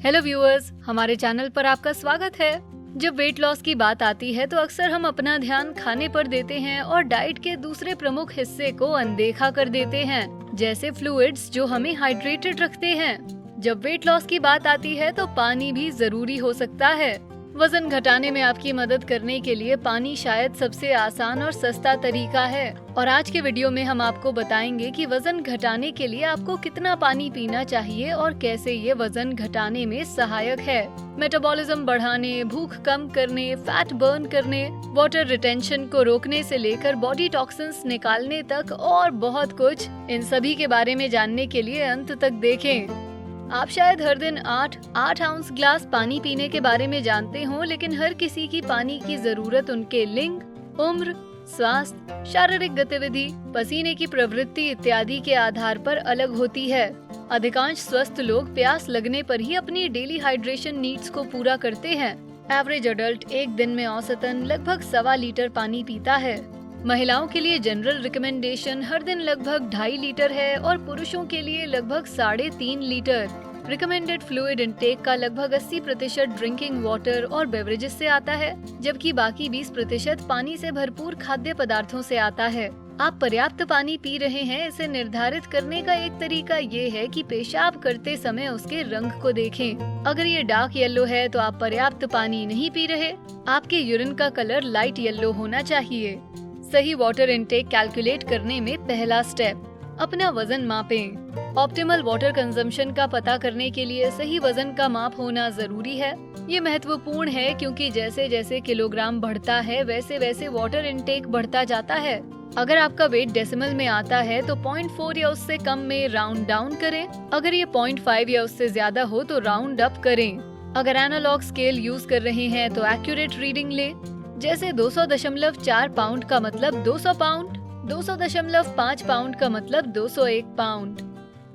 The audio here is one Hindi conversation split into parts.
हेलो व्यूअर्स, हमारे चैनल पर आपका स्वागत है। जब वेट लॉस की बात आती है तो अक्सर हम अपना ध्यान खाने पर देते हैं और डाइट के दूसरे प्रमुख हिस्से को अनदेखा कर देते हैं, जैसे फ्लूइड्स जो हमें हाइड्रेटेड रखते हैं। जब वेट लॉस की बात आती है तो पानी भी जरूरी हो सकता है। वजन घटाने में आपकी मदद करने के लिए पानी शायद सबसे आसान और सस्ता तरीका है। और आज के वीडियो में हम आपको बताएंगे कि वजन घटाने के लिए आपको कितना पानी पीना चाहिए और कैसे ये वजन घटाने में सहायक है। मेटाबॉलिज्म बढ़ाने, भूख कम करने, फैट बर्न करने, वाटर रिटेंशन को रोकने से लेकर बॉडी टॉक्सिन्स निकालने तक और बहुत कुछ। इन सभी के बारे में जानने के लिए अंत तक देखें। आप शायद हर दिन 8 आउंस ग्लास पानी पीने के बारे में जानते हो, लेकिन हर किसी की पानी की जरूरत उनके लिंग, उम्र, स्वास्थ्य, शारीरिक गतिविधि, पसीने की प्रवृत्ति इत्यादि के आधार पर अलग होती है। अधिकांश स्वस्थ लोग प्यास लगने पर ही अपनी डेली हाइड्रेशन नीड्स को पूरा करते हैं। एवरेज अडल्ट एक दिन में औसतन लगभग 1.25 लीटर पानी पीता है। महिलाओं के लिए जनरल रिकमेंडेशन हर दिन लगभग 2.5 लीटर है और पुरुषों के लिए लगभग 3.5 लीटर। रिकमेंडेड फ्लूइड इंटेक का लगभग 80% ड्रिंकिंग वाटर और बेवरेजेस से आता है, जबकि बाकी 20% पानी से भरपूर खाद्य पदार्थों से आता है। आप पर्याप्त पानी पी रहे हैं, इसे निर्धारित करने का एक तरीका ये है कि पेशाब करते समय उसके रंग को देखें। अगर ये डार्क येलो है तो आप पर्याप्त पानी नहीं पी रहे। आपके यूरिन का कलर लाइट येलो होना चाहिए। सही वाटर इनटेक कैलकुलेट करने में पहला स्टेप, अपना वजन मापें। ऑप्टिमल वाटर कंजम्पशन का पता करने के लिए सही वजन का माप होना जरूरी है। ये महत्वपूर्ण है क्योंकि जैसे जैसे किलोग्राम बढ़ता है वैसे वैसे वाटर इनटेक बढ़ता जाता है। अगर आपका वेट डेसिमल में आता है तो 0.4 या उससे कम में राउंड डाउन करें। अगर ये 0.5 या उससे ज्यादा हो तो राउंड अप करें। अगर एनालॉग स्केल यूज कर रहे हैं तो एक्यूरेट रीडिंग ले, जैसे 200.4 पाउंड का मतलब 200 पाउंड, 200.5 पाउंड का मतलब 201 पाउंड।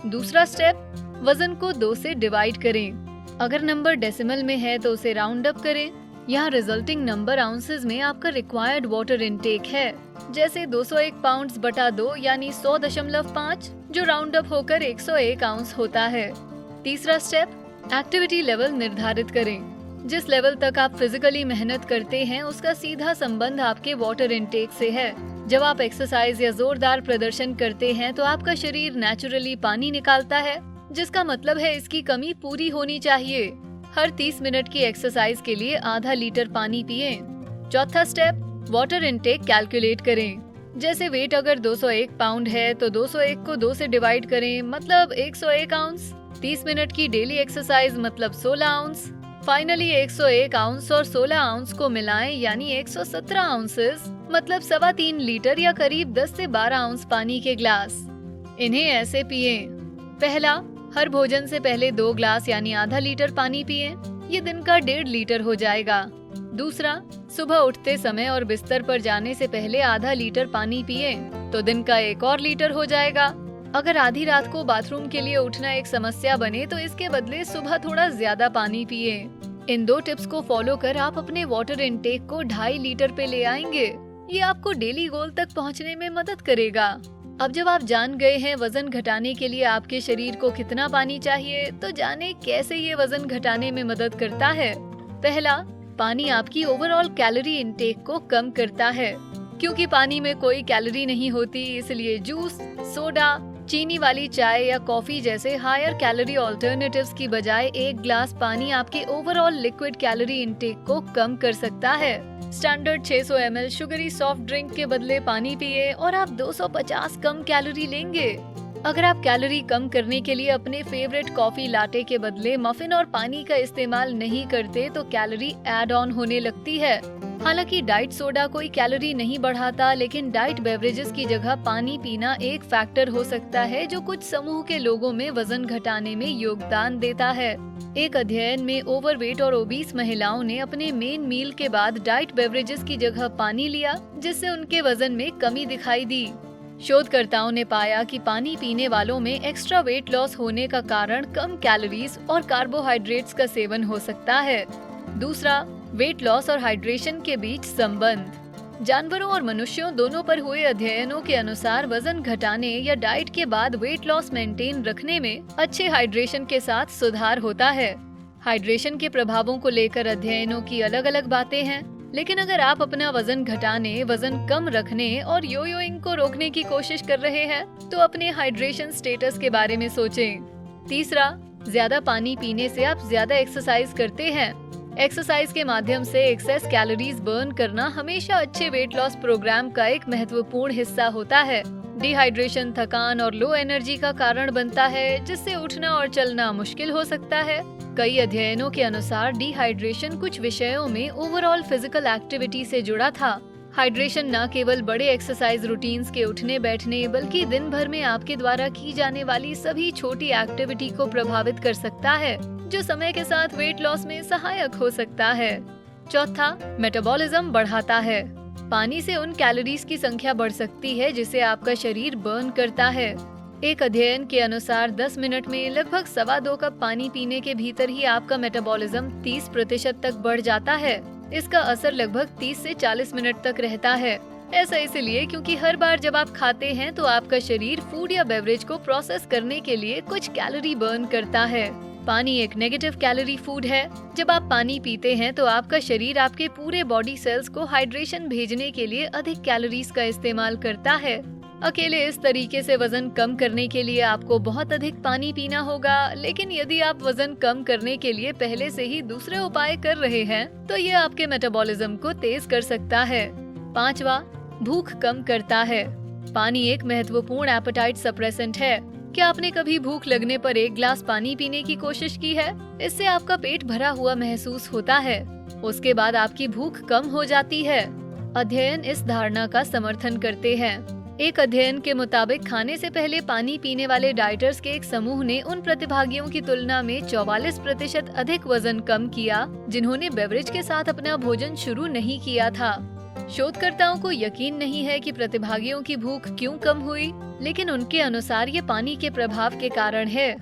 दूसरा स्टेप, वजन को 2 से डिवाइड करें। अगर नंबर डेसिमल में है तो उसे राउंड अप करें। यहाँ रिजल्टिंग नंबर आउंसेस में आपका रिक्वायर्ड वाटर इनटेक है, जैसे 201 पाउंड बटा 2 यानी 100.5, जो राउंड अप होकर 101 आउंस होता है। तीसरा स्टेप, एक्टिविटी लेवल निर्धारित करें। जिस लेवल तक आप फिजिकली मेहनत करते हैं उसका सीधा संबंध आपके वाटर इनटेक से है। जब आप एक्सरसाइज या जोरदार प्रदर्शन करते हैं तो आपका शरीर नेचुरली पानी निकालता है, जिसका मतलब है इसकी कमी पूरी होनी चाहिए। हर 30 मिनट की एक्सरसाइज के लिए आधा लीटर पानी पिए। चौथा स्टेप, वाटर इनटेक कैलकुलेट करें। जैसे वेट अगर 201 पाउंड है तो 201 को 2 से डिवाइड करें, मतलब 101 आउंस। 30 मिनट की डेली एक्सरसाइज मतलब 16 आउंस। फाइनली 101 आउंस और 16 आउंस को मिलाएं यानी 117 आउंसेस, मतलब 3.25 लीटर या करीब 10 से 12 आउंस पानी के ग्लास। इन्हें ऐसे पिए। पहला, हर भोजन से पहले 2 ग्लास यानी आधा लीटर पानी पिए। ये दिन का 1.5 लीटर हो जाएगा। दूसरा, सुबह उठते समय और बिस्तर पर जाने से पहले आधा लीटर पानी पिए तो दिन का 1 और लीटर हो जाएगा। अगर आधी रात को बाथरूम के लिए उठना एक समस्या बने तो इसके बदले सुबह थोड़ा ज्यादा पानी पिए। इन 2 टिप्स को फॉलो कर आप अपने वाटर इनटेक को 2.5 लीटर पे ले आएंगे। ये आपको डेली गोल तक पहुंचने में मदद करेगा। अब जब आप जान गए हैं वजन घटाने के लिए आपके शरीर को कितना पानी चाहिए, तो जाने कैसे ये वजन घटाने में मदद करता है। पहला, पानी आपकी ओवरऑल कैलोरी इनटेक को कम करता है। क्योंकि पानी में कोई कैलोरी नहीं होती, इसलिए जूस, सोडा, चीनी वाली चाय या कॉफी जैसे हायर कैलोरी ऑल्टरनेटिव्स की बजाय 1 ग्लास पानी आपके ओवरऑल लिक्विड कैलोरी इनटेक को कम कर सकता है। Standard 600 ml sugary soft drink के बदले पानी पिए और आप 250 कम कैलोरी लेंगे। अगर आप कैलोरी कम करने के लिए अपने फेवरेट कॉफी लाटे के बदले मफिन और पानी का इस्तेमाल नहीं करते तो कैलोरी ऐड ऑन होने लगती है। हालांकि डाइट सोडा कोई कैलोरी नहीं बढ़ाता, लेकिन डाइट बेवरेजेस की जगह पानी पीना एक फैक्टर हो सकता है जो कुछ समूह के लोगों में वजन घटाने में योगदान देता है। एक अध्ययन में ओवरवेट और ओबीस महिलाओं ने अपने मेन मील के बाद डाइट बेवरेजेस की जगह पानी लिया, जिससे उनके वजन में कमी दिखाई दी। शोधकर्ताओं ने पाया कि पानी पीने वालों में एक्स्ट्रा वेट लॉस होने का कारण कम कैलोरीज और कार्बोहाइड्रेट्स का सेवन हो सकता है। दूसरा, वेट लॉस और हाइड्रेशन के बीच संबंध। जानवरों और मनुष्यों दोनों पर हुए अध्ययनों के अनुसार वजन घटाने या डाइट के बाद वेट लॉस मेंटेन रखने में अच्छे हाइड्रेशन के साथ सुधार होता है। हाइड्रेशन के प्रभावों को लेकर अध्ययनों की अलग अलग बातें हैं, लेकिन अगर आप अपना वजन घटाने, वजन कम रखने और योयोइंग को रोकने की कोशिश कर रहे हैं, तो अपने हाइड्रेशन स्टेटस के बारे में सोचें। तीसरा, ज्यादा पानी पीने से आप ज्यादा एक्सरसाइज करते हैं। एक्सरसाइज के माध्यम से एक्सेस कैलोरीज बर्न करना हमेशा अच्छे वेट लॉस प्रोग्राम का एक महत्वपूर्ण हिस्सा होता है। डिहाइड्रेशन थकान और लो एनर्जी का कारण बनता है, जिससे उठना और चलना मुश्किल हो सकता है। कई अध्ययनों के अनुसार डिहाइड्रेशन कुछ विषयों में ओवरऑल फिजिकल एक्टिविटी से जुड़ा था। हाइड्रेशन न केवल बड़े एक्सरसाइज रूटीन्स के उठने बैठने, बल्कि दिन भर में आपके द्वारा की जाने वाली सभी छोटी एक्टिविटी को प्रभावित कर सकता है, जो समय के साथ वेट लॉस में सहायक हो सकता है। चौथा, मेटाबॉलिज्म बढ़ाता है। पानी से उन कैलोरीज की संख्या बढ़ सकती है जिसे आपका शरीर बर्न करता है। एक अध्ययन के अनुसार 10 मिनट में लगभग 2.25 कप पानी पीने के भीतर ही आपका मेटाबॉलिज्म 30% तक बढ़ जाता है। इसका असर लगभग 30 से 40 मिनट तक रहता है। ऐसा इसलिए क्योंकि हर बार जब आप खाते हैं तो आपका शरीर फूड या बेवरेज को प्रोसेस करने के लिए कुछ कैलोरी बर्न करता है। पानी एक नेगेटिव कैलोरी फूड है। जब आप पानी पीते हैं तो आपका शरीर आपके पूरे बॉडी सेल्स को हाइड्रेशन भेजने के लिए अधिक कैलोरीज का इस्तेमाल करता है। अकेले इस तरीके से वजन कम करने के लिए आपको बहुत अधिक पानी पीना होगा, लेकिन यदि आप वजन कम करने के लिए पहले से ही दूसरे उपाय कर रहे हैं तो ये आपके मेटाबॉलिज्म को तेज कर सकता है। पांचवा, भूख कम करता है। पानी एक महत्वपूर्ण एपेटाइट सप्रेसेंट है। क्या आपने कभी भूख लगने पर 1 गिलास पानी पीने की कोशिश की है? इससे आपका पेट भरा हुआ महसूस होता है। उसके बाद आपकी भूख कम हो जाती है। अध्ययन इस धारणा का समर्थन करते हैं। एक अध्ययन के मुताबिक खाने से पहले पानी पीने वाले डाइटर्स के एक समूह ने उन प्रतिभागियों की तुलना में 44% अधिक वजन कम किया जिन्होंने बेवरेज के साथ अपना भोजन शुरू नहीं किया था। शोधकर्ताओं को यकीन नहीं है कि प्रतिभागियों की भूख क्यों कम हुई, लेकिन उनके अनुसार ये पानी के प्रभाव के कारण है।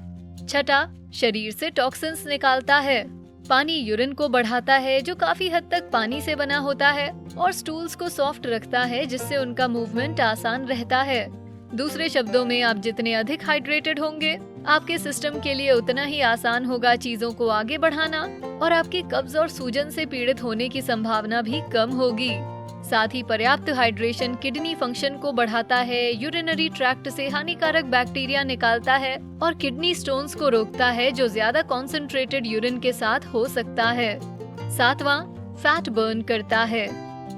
छठा, शरीर से टॉक्सिन्स निकालता है। पानी यूरिन को बढ़ाता है, जो काफी हद तक पानी से बना होता है, और स्टूल्स को सॉफ्ट रखता है, जिससे उनका मूवमेंट आसान रहता है। दूसरे शब्दों में, आप जितने अधिक हाइड्रेटेड होंगे, आपके सिस्टम के लिए उतना ही आसान होगा चीजों को आगे बढ़ाना, और आपकी कब्ज और सूजन से पीड़ित होने की संभावना भी कम होगी। साथ ही पर्याप्त हाइड्रेशन किडनी फंक्शन को बढ़ाता है, यूरिनरी ट्रैक्ट से हानिकारक बैक्टीरिया निकालता है और किडनी स्टोन्स को रोकता है, जो ज्यादा कॉन्सेंट्रेटेड यूरिन के साथ हो सकता है। सातवां, फैट बर्न करता है।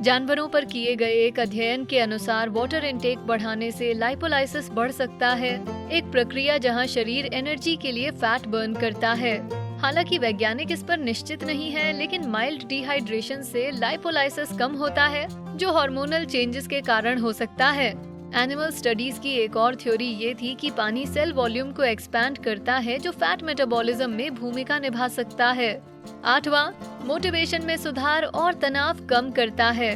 जानवरों पर किए गए एक अध्ययन के अनुसार वाटर इनटेक बढ़ाने से लाइपोलाइसिस बढ़ सकता है, एक प्रक्रिया जहां शरीर एनर्जी के लिए फैट बर्न करता है। हालांकि वैज्ञानिक इस पर निश्चित नहीं है, लेकिन माइल्ड डिहाइड्रेशन से लाइपोलाइसिस कम होता है, जो हार्मोनल चेंजेस के कारण हो सकता है। एनिमल स्टडीज की एक और थ्योरी ये थी कि पानी सेल वॉल्यूम को एक्सपैंड करता है, जो फैट मेटाबॉलिज्म में भूमिका निभा सकता है। आठवां, मोटिवेशन में सुधार और तनाव कम करता है।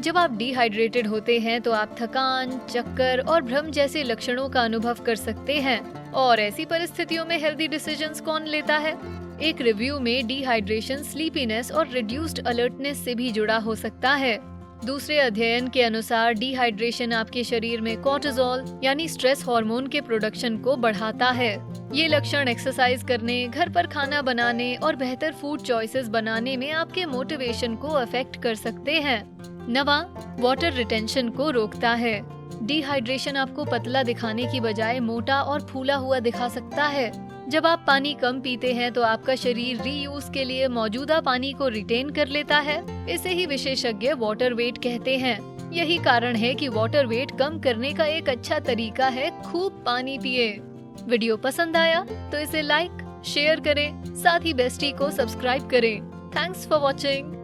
जब आप डिहाइड्रेटेड होते हैं तो आप थकान, चक्कर और भ्रम जैसे लक्षणों का अनुभव कर सकते हैं, और ऐसी परिस्थितियों में हेल्दी डिसीजंस कौन लेता है? एक रिव्यू में डिहाइड्रेशन स्लीपीनेस और रिड्यूस्ड अलर्टनेस से भी जुड़ा हो सकता है। दूसरे अध्ययन के अनुसार डिहाइड्रेशन आपके शरीर में कोर्टिसोल यानी स्ट्रेस हार्मोन के प्रोडक्शन को बढ़ाता है। ये लक्षण एक्सरसाइज करने, घर पर खाना बनाने और बेहतर फूड चॉइसेस बनाने में आपके मोटिवेशन को अफेक्ट कर सकते हैं। नवा, वाटर रिटेंशन को रोकता है। डिहाइड्रेशन आपको पतला दिखाने की बजाय मोटा और फूला हुआ दिखा सकता है। जब आप पानी कम पीते हैं तो आपका शरीर रीयूज के लिए मौजूदा पानी को रिटेन कर लेता है। इसे ही विशेषज्ञ वाटर वेट कहते हैं। यही कारण है कि वाटर वेट कम करने का एक अच्छा तरीका है खूब पानी पिए। वीडियो पसंद आया तो इसे लाइक, शेयर करें, साथ ही बेस्टी को सब्सक्राइब करें। Thanks for watching.